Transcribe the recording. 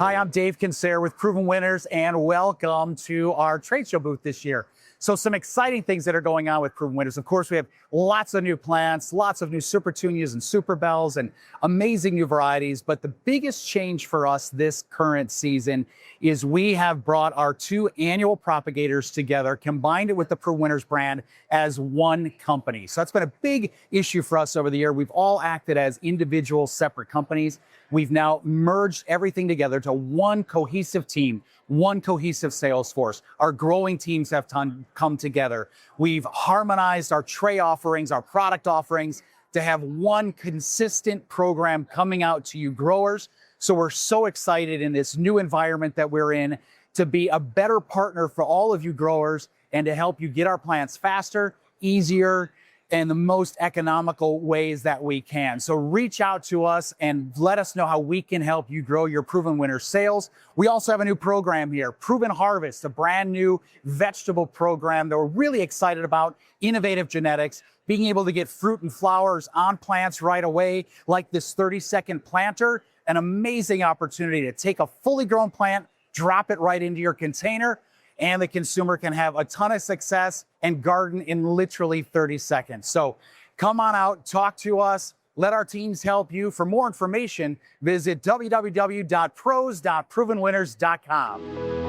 Hi, I'm Dave Kinsare with Proven Winners, and welcome to our trade show booth this year. So some exciting things that are going on with Proven Winners. Of course, we have lots of new plants, lots of new Supertunias and Superbells, and amazing new varieties. But the biggest change for us this current season is we have brought our two annual propagators together, combined it with the Proven Winners brand as one company. So that's been a big issue for us over the year. We've all acted as individual separate companies. We've now merged everything together to one cohesive team, one cohesive sales force. Our growing teams have come together. We've harmonized our tray offerings, our product offerings, to have one consistent program coming out to you growers. So we're so excited in this new environment that we're in to be a better partner for all of you growers and to help you get our plants faster, easier, and the most economical ways that we can. So reach out to us and let us know how we can help you grow your Proven Winners sales. We also have a new program here, Proven Harvest, a brand new vegetable program that we're really excited about, innovative genetics, being able to get fruit and flowers on plants right away, like this 30-second planter, an amazing opportunity to take a fully grown plant, drop it right into your container, and the consumer can have a ton of success and garden in literally 30 seconds. So come on out, talk to us, let our teams help you. For more information, visit www.pros.provenwinners.com.